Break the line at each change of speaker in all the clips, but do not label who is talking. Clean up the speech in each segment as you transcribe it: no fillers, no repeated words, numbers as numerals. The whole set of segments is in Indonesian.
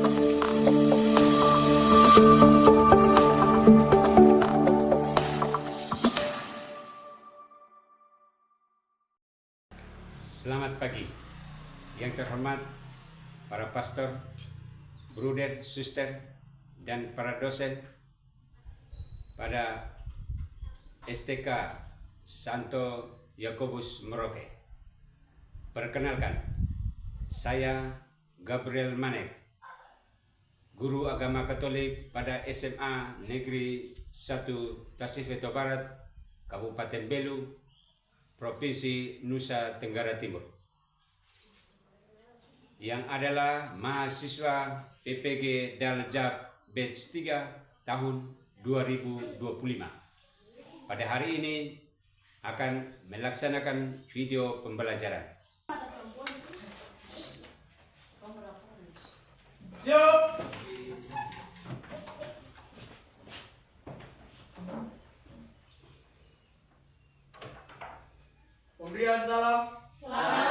Selamat pagi, yang terhormat para pastor, bruder, suster, dan para dosen pada STK Santo Yakobus Merauke. Perkenalkan, saya Gabriel Manek, guru agama Katolik pada SMA Negeri 1 Tasifeto Barat, Kabupaten Belu, Provinsi Nusa Tenggara Timur, yang adalah mahasiswa PPG Daljab Batch 3 tahun 2025. Pada hari ini akan melaksanakan video pembelajaran.
Siap. Pemberian salam.
Selamat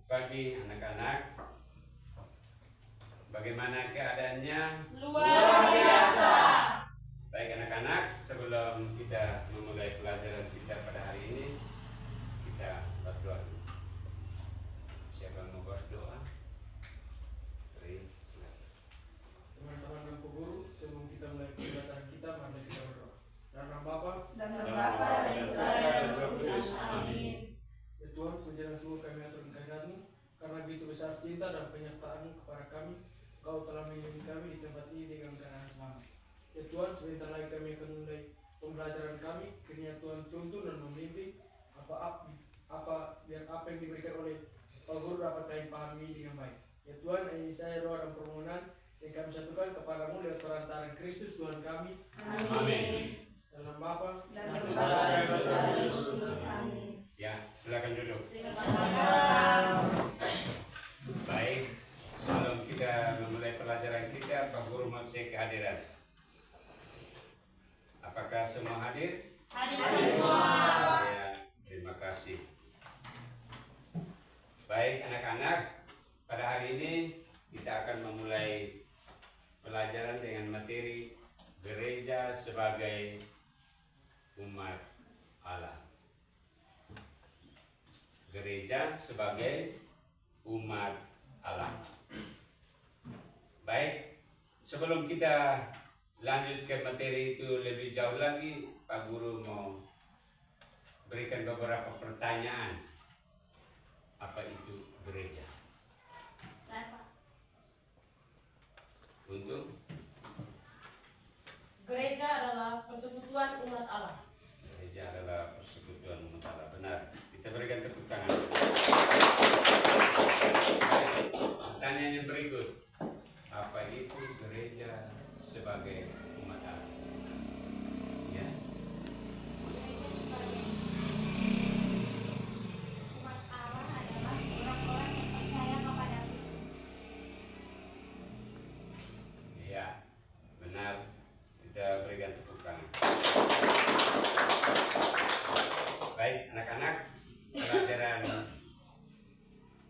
pagi anak-anak. Bagaimana keadaannya?
Luar biasa.
Baik anak-anak, sebelum kita memulai pelajaran kita pada hari ini, kita berdoa dulu. Siapa mau berdoa? Beri, silakan.
Teman-teman dan guru, sebelum kita mulai pembelajaran kita, mari kita berdoa. Dalam nama Bapa
Dan Bapa dan Putra dan Roh Kudus. Amin.
ya Tuhan, menjaga sungguh kami atur kehadirat-Mu, karena begitu besar cinta dan penyertaan-Mu kepada kami, Kau telah melindungi kami di tempat ini dengan keadaan selamat. Ya Tuhan, sebentar lagi kami akan mulai pembelajaran kami, kiranya Tuhan tuntun dan memimpin biar apa yang diberikan oleh Pak Guru dapat kami pahami dengan baik. Ya Tuhan, ini saya doa dan permohonan yang kami satukan kepadamu lewat perantaraan Kristus Tuhan kami.
Amin.
Dalam Bapa
Dan Bapa dan Putra dan Roh Kudus. Amin.
Ya, silakan duduk.
Terima kasih.
Baik, sebelum kita memulai pelajaran kita, Pak Guru mau cek kehadiran. Apakah semua hadir?
Hadir semua.
Ya, terima kasih. Baik anak-anak, pada hari ini kita akan memulai pelajaran dengan materi gereja sebagai umat Allah. Gereja sebagai umat Allah. Baik, sebelum kita lanjut ke materi itu lebih jauh lagi, Pak Guru mau berikan beberapa pertanyaan. Apa itu gereja?
Saya Pak.
Untuk
Gereja adalah persekutuan umat Allah.
gereja adalah persekutuan umat Allah. Benar. Kita berikan tepuk tangan. Pertanyaan yang berikut. Apa itu gereja sebagai umat Allah? Ya.
Umat Allah adalah orang-orang yang percaya kepada Kristus.
Ya, benar. Kita berikan tepuk tangan. Baik, anak-anak, pelajaran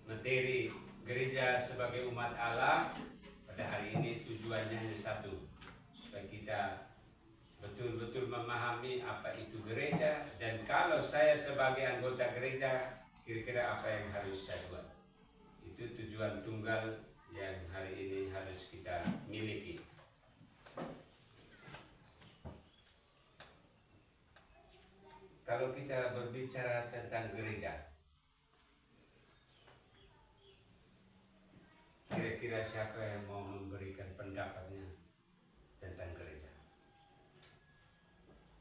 materi gereja sebagai umat Allah pada hari ini tujuannya hanya satu, supaya kita betul-betul memahami apa itu gereja, dan kalau saya sebagai anggota gereja, kira-kira apa yang harus saya buat. Itu tujuan tunggal yang hari ini harus kita miliki. Kalau kita berbicara tentang gereja, kira-kira siapa yang mau memberikan pendapatnya tentang gereja?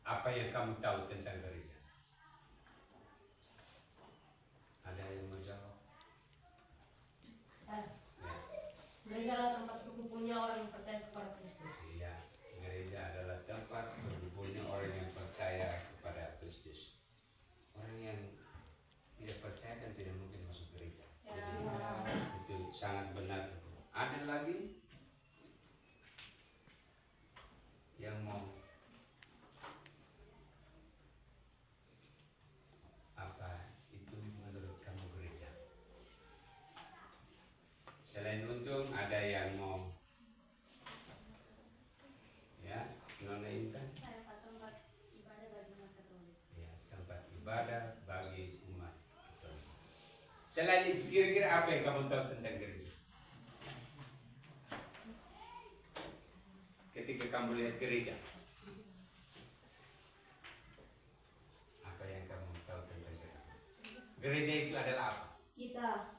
Apa yang kamu tahu tentang gereja? Ada yang mau jawab? Ya.
Gereja adalah tempat berkumpulnya orang yang percaya kepada Kristus.
Iya, gereja adalah tempat berkumpulnya orang yang percaya kepada Kristus. Orang yang tidak percaya kan tidak mungkin masuk gereja. Jadi itu sangat benar. Ada lagi yang mau apa itu menurut kamu gereja? Selain untung apa yang kamu tahu tentang gereja? Ketika kamu lihat gereja, apa yang kamu tahu tentang gereja? Gereja itu adalah apa?
Kita.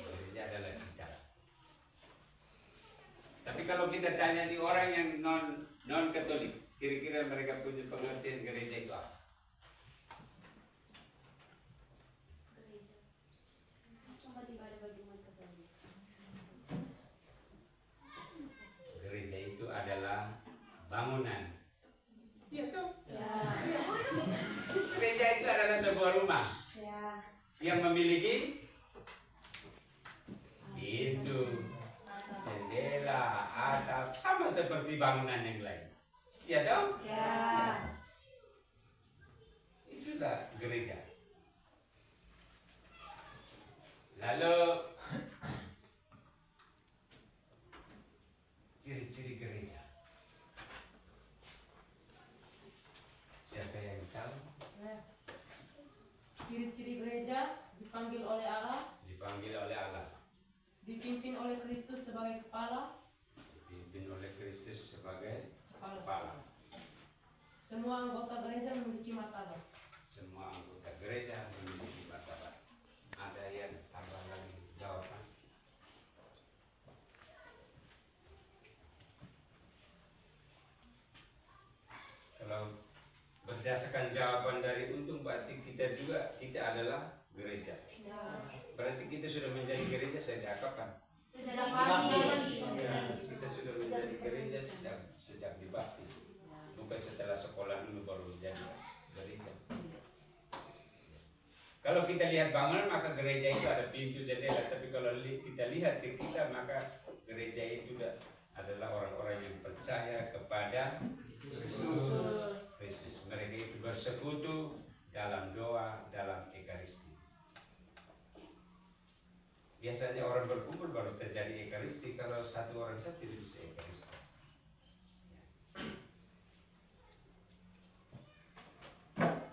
Gereja adalah kita. Tapi kalau kita tanya di orang yang non Katolik, kira-kira mereka punya pengertian gereja itu apa?
Gereja. Tempat ibadah bagi umat Katolik.
Gereja itu adalah bangunan. Iya tuh.
Ya.
Gereja itu adalah sebuah rumah
Ya.
yang memiliki pintu, jendela, atap, sama seperti bangunan yang lain. Iya dong?
Ya.
Itulah gereja. Lalu ciri-ciri gereja. Siapa yang tahu?
Ciri-ciri gereja dipanggil oleh Allah,
Dipanggil oleh Allah,
dipimpin oleh Kristus sebagai kepala,
dipimpin oleh Kristus sebagai
kepala.
kepala.
Semua anggota gereja memiliki martabat.
Semua anggota gereja memiliki martabat. Ada yang tambah lagi jawaban? Kalau berdasarkan jawaban dari Untung, berarti kita adalah gereja.
Ya.
Berarti kita sudah menjadi gereja sejak kapan?
Sejak pagi.
Kita sudah menjadi gereja sejak dibaptis. Bukan setelah sekolah dulu baru menjadi gereja. Kalau kita lihat bangunan maka gereja itu ada pintu jendela. Tapi kalau kita lihat ke kita maka gereja itu adalah orang-orang yang percaya kepada Kristus. Mereka itu bersekutu dalam doa, dalam ekaristi. Biasanya orang berkumpul baru terjadi ekaristi. Kalau satu orang saja tidak bisa ekaristi.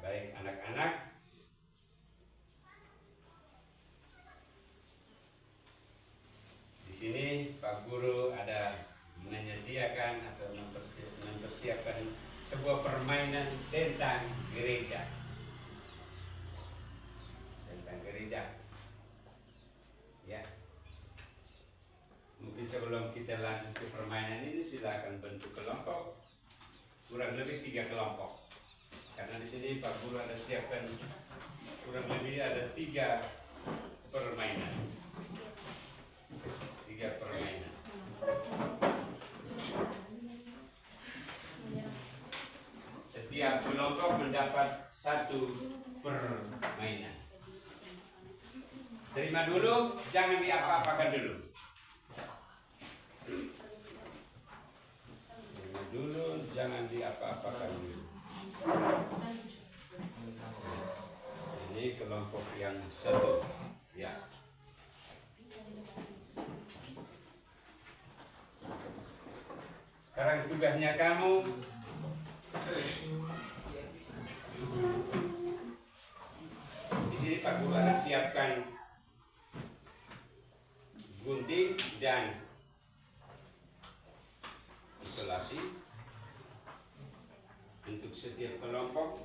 Baik anak-anak, di sini Pak Guru ada menyediakan atau mempersiapkan sebuah permainan tentang gereja. Tentang gereja. Ya. Mungkin sebelum kita lanjut ke permainan ini silakan bentuk kelompok. Kurang lebih 3 kelompok. Karena di sini Pak Guru ada siapkan kurang lebih ada 3 permainan. 3 permainan. Setiap kelompok mendapat 1 permainan. Terima dulu, jangan diapa-apakan dulu. Terima dulu, jangan diapa-apakan dulu. Ini kelompok yang 1. Ya. Sekarang tugasnya kamu di sini Pak Guru ada siapkan gunting dan isolasi untuk setiap kelompok.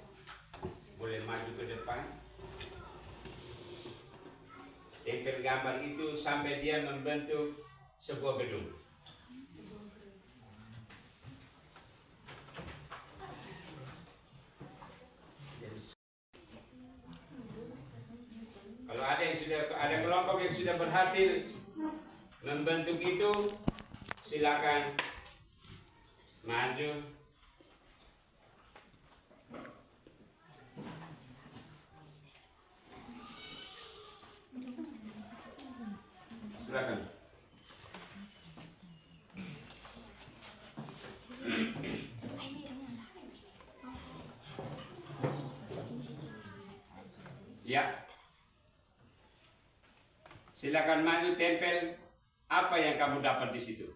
Boleh maju ke depan, tempel gambar itu sampai dia membentuk sebuah gedung. Kalau ada kelompok yang sudah berhasil membentuk itu, silakan maju. Silakan. Ya. Silakan maju, tempel apa yang kamu dapat di situ.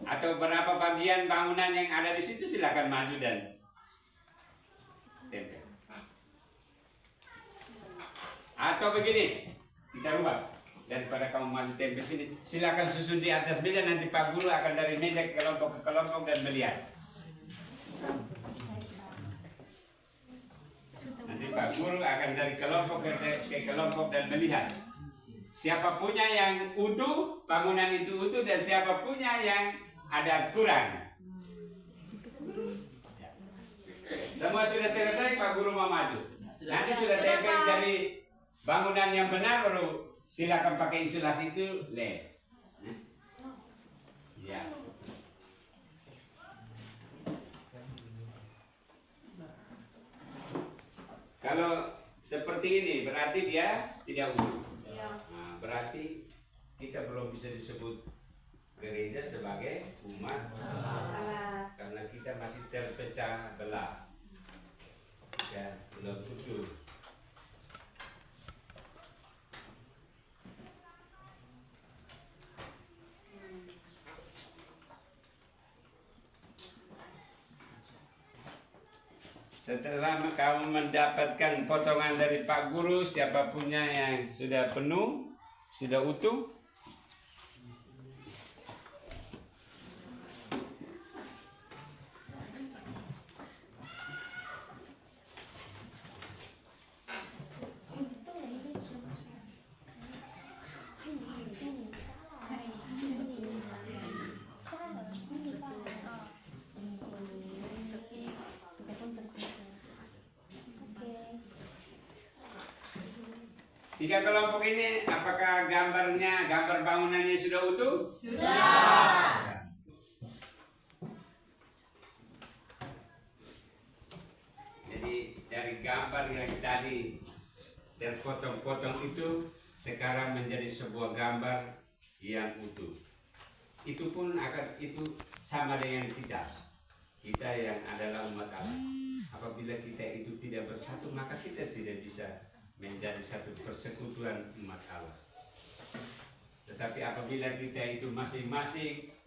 Atau berapa bagian bangunan yang ada di situ, silakan maju dan tempel. atau begini, kita rubah. Daripada kamu maju tempe sini, silakan susun di atas meja, nanti Pak Guru akan dari meja ke kelompok dan melihat. Nanti Pak Guru akan dari kelompok ke kelompok dan melihat. Siapa punya yang utuh, bangunan itu utuh, dan siapa punya yang ada kurang. Ya. Semua sudah selesai, Pak Guru mau maju. Nanti sudah tempel dari bangunan yang benar, baru silakan pakai isolasi itu, ya. Kalau seperti ini berarti dia tidak utuh. Nah, berarti kita belum bisa disebut gereja sebagai umat Allah, karena kita masih terpecah belah, ya, belum utuh. Setelah kamu mendapatkan potongan dari Pak Guru, siapa punya yang sudah penuh, sudah utuh, tiga kelompok ini, apakah gambar bangunannya sudah utuh? Sudah. Jadi dari gambar yang tadi terpotong-potong itu sekarang menjadi sebuah gambar yang utuh. Itu pun itu sama dengan kita yang adalah umat Allah. Apabila kita itu tidak bersatu, maka kita tidak bisa menjadi satu persekutuan umat Allah. Tetapi apabila kita itu masing-masing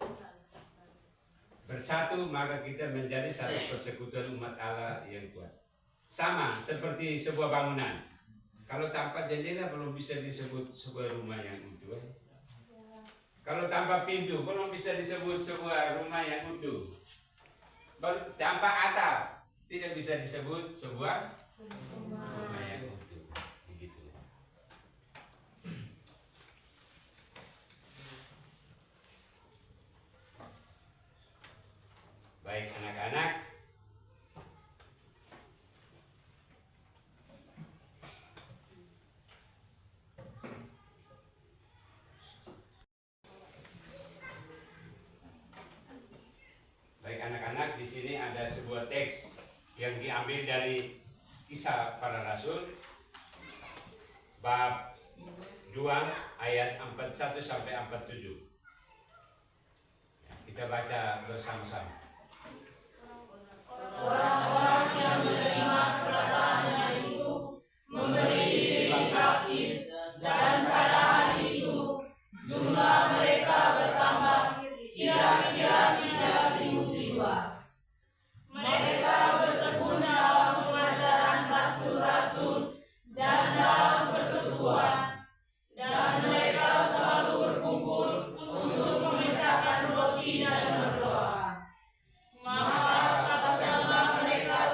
bersatu, maka kita menjadi satu persekutuan umat Allah yang kuat. Sama seperti sebuah bangunan. Kalau tanpa jendela belum bisa disebut sebuah rumah yang utuh. Kalau tanpa pintu belum bisa disebut sebuah rumah yang utuh. Tanpa atap tidak bisa disebut sebuah rumah yang utuh. Baik anak-anak, di sini ada sebuah teks yang diambil dari Kisah Para Rasul bab 2 ayat 41 sampai 47. Kita baca bersama-sama.
Orang-orang yang menerima perkataannya itu memberi diri baptis, dan pada hari itu jumlah mereka bertambah kira-kira 3.000 jiwa. Mereka bertekun dalam pengajaran rasul-rasul dan dalam persekutuan, dan mereka selalu berkumpul untuk memecahkan roti dan berdoa. Maka katakanlah mereka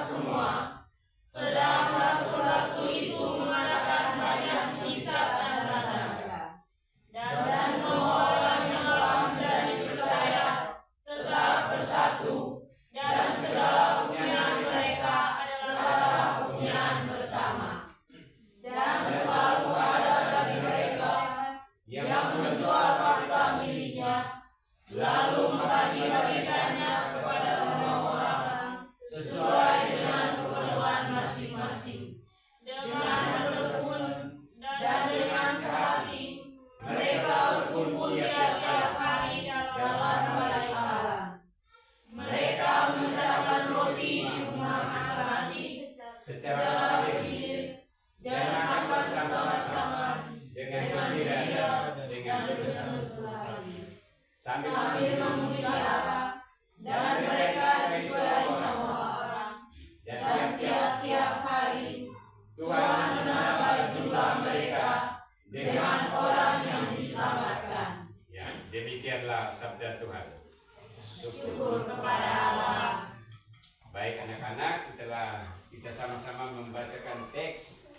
teks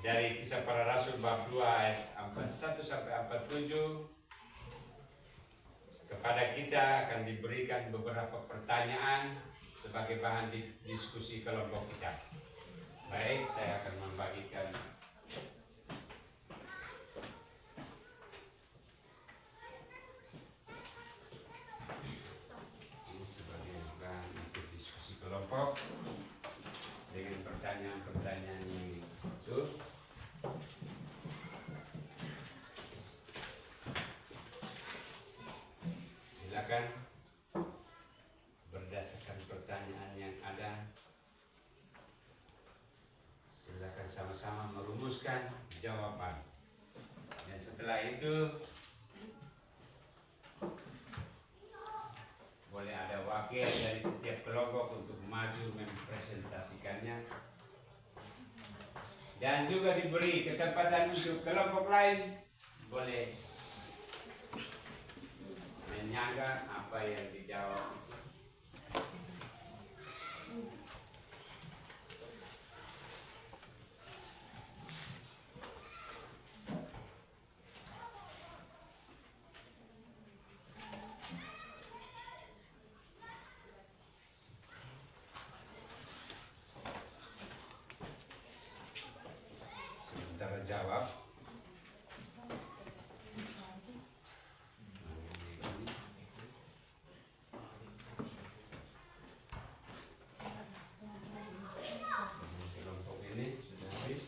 dari Kisah Para Rasul bab 2 ayat 41 sampai 47. Kepada kita akan diberikan beberapa pertanyaan sebagai bahan diskusi kelompok kita. Baik, saya akan membagikan ini sebagai bahan untuk diskusi kelompok dengan pertanyaan-pertanyaan yang itu. Silakan berdasarkan pertanyaan yang ada, silakan sama-sama merumuskan jawaban. Dan setelah itu boleh ada wakil dari setiap kelompok untuk maju mempresentasikannya. Dan juga diberi kesempatan untuk kelompok lain boleh menyangga apa yang dijawab. Sementara jawab, kelompok ini sudah habis.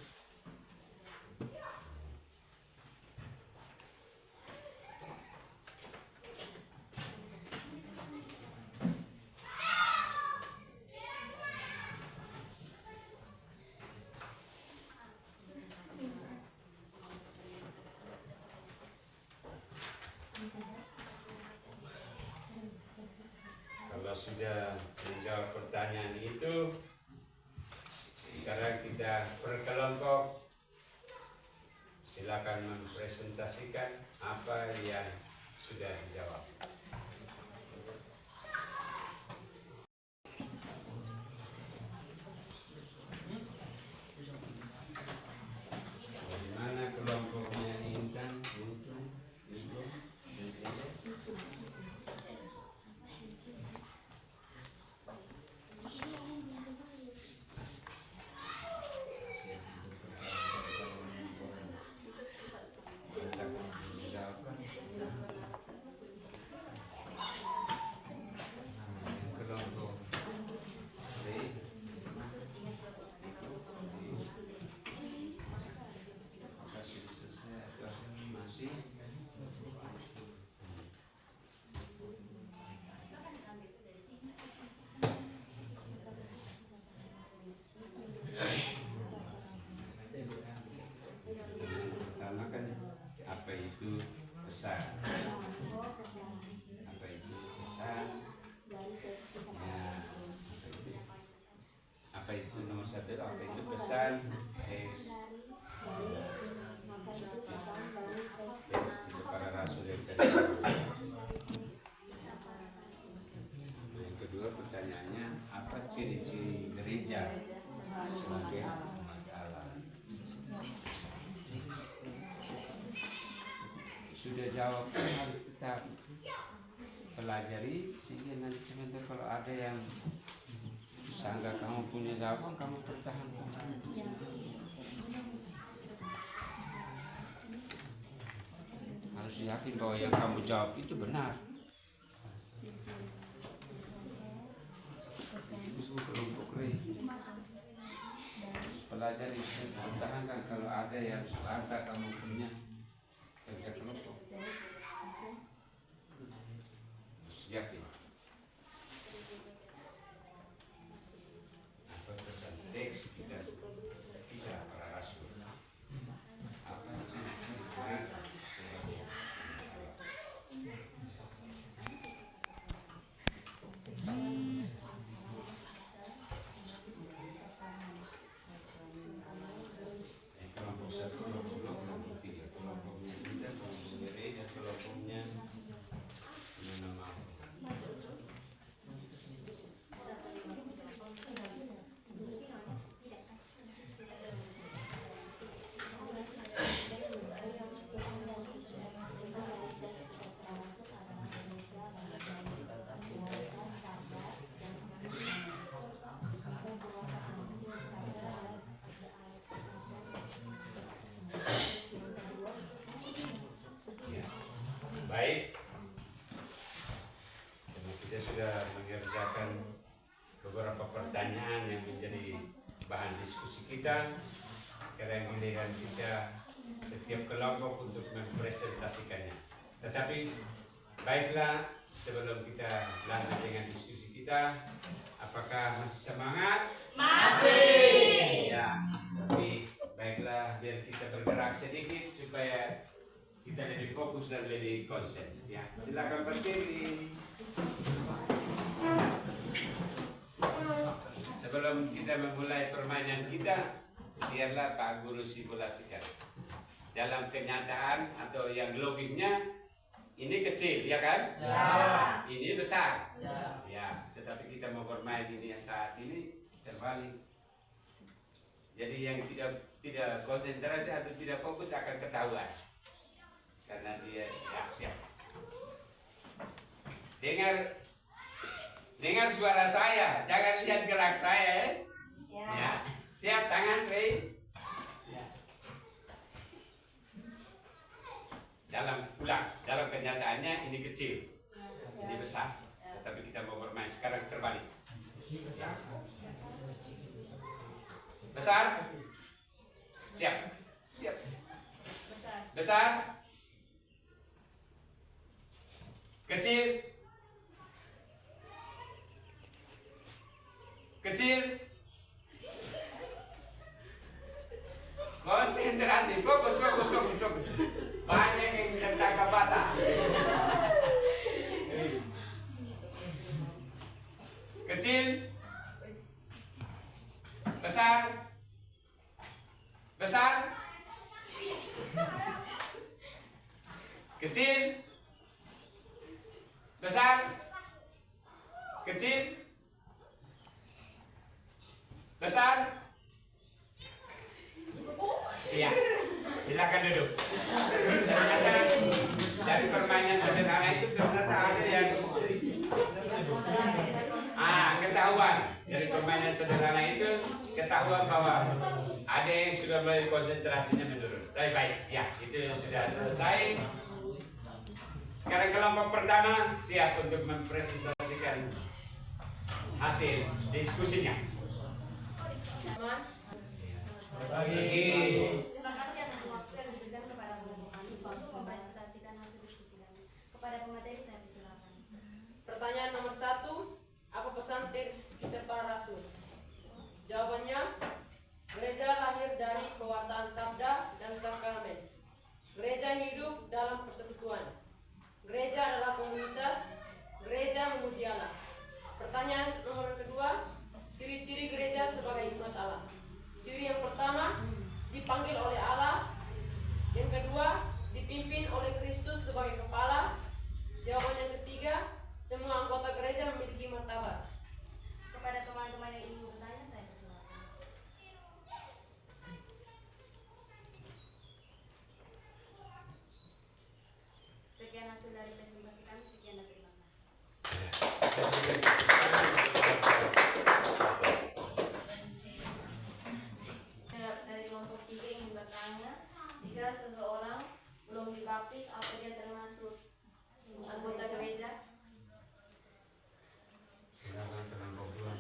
Kalau sudah menjawab pertanyaan itu, sekarang kita per kelompok silakan mempresentasikan apa yang sudah dijawab. Bagaimana kelompoknya Intan? Kelompok apakah sudah selesai atau masih? Pertama kan apa itu pesan? Apa itu pesan? Ya, apa itu nomor satu? Apa itu pesan? Teks Kisah Para Rasul yang tadi. Yang kedua pertanyaannya, apa ciri-ciri gereja sebagai umat Allah? Sudah jawab, harus tetap pelajari sehingga nanti sebentar kalau ada yang sangka kamu punya jawaban, kamu pertahankan. Harus yakin bahwa yang kamu jawab itu benar. Itu kelompok re. Pelajari, pertahankan kalau ada yang sangka kamu punya kerja kelompok. Yakin. Apa pesan teks tidak Kisah Para Rasul? Apa ciri-ciri gereja sebagai kelompok satu, kelompok dua, kelompok tiga, kelompoknya Indah, kelompoknya Rey, dan kelompoknya nama sekarang giliran kita setiap kelompok untuk mempresentasikannya. Tetapi baiklah, sebelum kita lanjut dengan diskusi kita, apakah masih semangat?
Masih.
Ya, tapi baiklah biar kita bergerak sedikit supaya kita lebih fokus dan lebih konsen. Ya, silakan berdiri. Sebelum kita memulai permainan kita, biarlah Pak Guru simulasikan. Dalam kenyataan atau yang logisnya, ini kecil, ya kan?
Ya.
Ini besar.
Ya.
Ya, tetapi kita mau bermain ini saat ini terbalik. Jadi yang tidak konsentrasi atau tidak fokus akan ketahuan. Karena dia ya, siap. Dengar suara saya, jangan lihat gerak saya. Ya. Siap tangan, Rey. Ya. Dalam kenyataannya ini kecil, ini besar. Tetapi kita mau bermain sekarang terbalik. Besar. Siap. Siap. Besar. Kecil. Kecil. Konsentrasi, fokus. Banyak yang tertangkap basah. Kecil. Besar. Besar. Kecil. Besar. Kecil. Besar. Iya, silakan duduk. Ternyata dari permainan sederhana itu ternyata ada yang ketahuan. Dari permainan sederhana itu ketahuan bahwa ada yang sudah mulai konsentrasinya menurun. Baik, ya itu sudah selesai. Sekarang kelompok pertama siap untuk mempresentasikan hasil diskusinya.
Terima kasih atas waktu yang diberikan kepada kelompok kami untuk mempresentasikan hasil diskusi kami. Kepada pemateri saya persilakan.
Pertanyaan nomor 1, apa pesan kisah para rasul? Jawabannya, gereja lahir dari pewartaan sabda dan sakramen. Gereja hidup dalam persekutuan. Gereja adalah komunitas. Gereja memuji Allah. Pertanyaan nomor kedua, ciri-ciri gereja sebagai umat Allah. Ciri yang pertama, dipanggil oleh Allah. Yang kedua, dipimpin oleh Kristus sebagai kepala. Jawaban yang ketiga, semua anggota gereja memiliki martabat.
Kepada teman-teman yang ingin bertanya saya persilakan. Sekian hasil dari presentasi kami. Sekian dan terima kasih.
Dari kelompok 3 ingin bertanya, jika seseorang belum dibaptis, apa dia termasuk anggota gereja?
Silakan kelompok 2.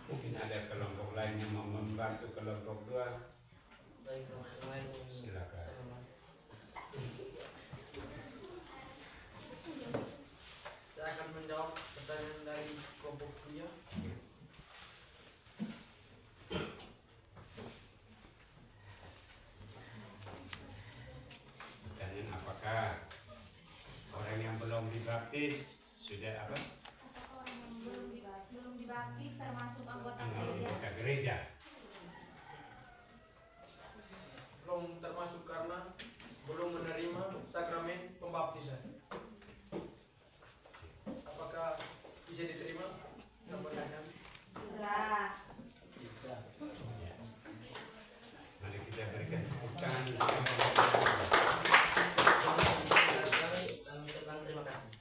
Mungkin ada kelompok lain yang mau membantu kelompok 2. Silakan.
Saya akan menjawab pertanyaan dari kelompok pria.
Pertanyaan apakah orang yang belum dibaptis sudah apa?
Apakah orang yang belum dibaptis termasuk anggota gereja?
Anggota gereja.
Belum termasuk karena belum menerima sakramen pembaptisan. Apakah bisa diterima? Pertanyaan.
Bisa.
Mari kita berikan tepuk tangan.
Terima kasih.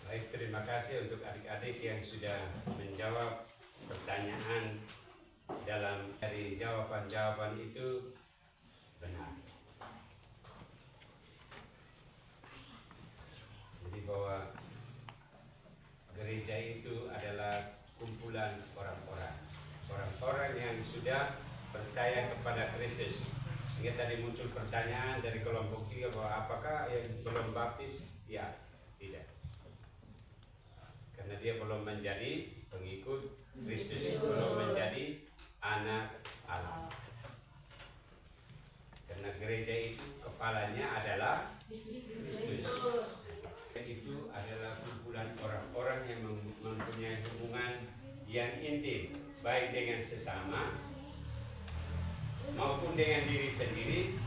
Baik, terima kasih untuk adik-adik yang sudah menjawab pertanyaan dalam dari jawaban-jawaban itu benar. Jadi bahwa gereja itu adalah kumpulan orang-orang yang sudah percaya kepada Kristus. Sehingga tadi muncul pertanyaan dari kelompok 3 bahwa apakah yang belum baptis? Ya, tidak. Karena dia belum menjadi pengikut Kristus, belum menjadi anak Allah. Karena gereja itu kepalanya adalah Kristus. Itu adalah kumpulan orang-orang yang mempunyai hubungan yang intim, baik dengan sesama maupun dengan diri sendiri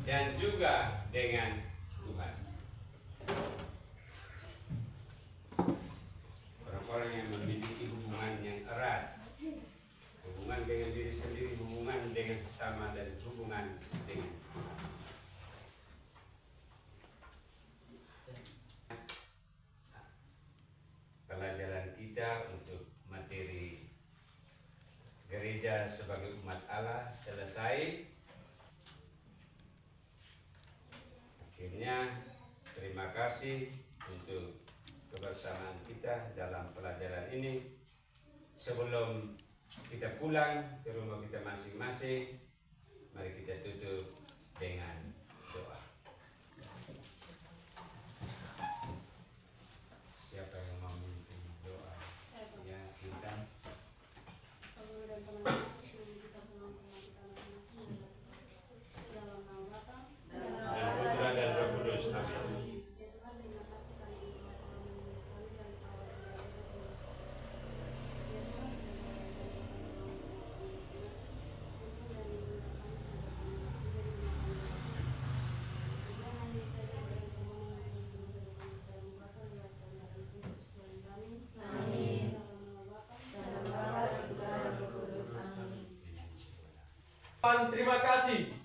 dan juga dengan Tuhan. Orang-orang yang memiliki hubungan yang erat, hubungan dengan diri sendiri, hubungan dengan sesama, dan hubungan dengan Tuhan. Pelajaran kita untuk materi gereja sebagai umat Allah selesai. Akhirnya terima kasih untuk kebersamaan kita dalam pelajaran ini. Sebelum kita pulang ke rumah kita masing-masing, mari kita tutup dengan doa. Siapa yang mau memimpin doa? Ya, kita. Dan Putra dan Roh Kudus. Amin.
Tuhan, terima kasih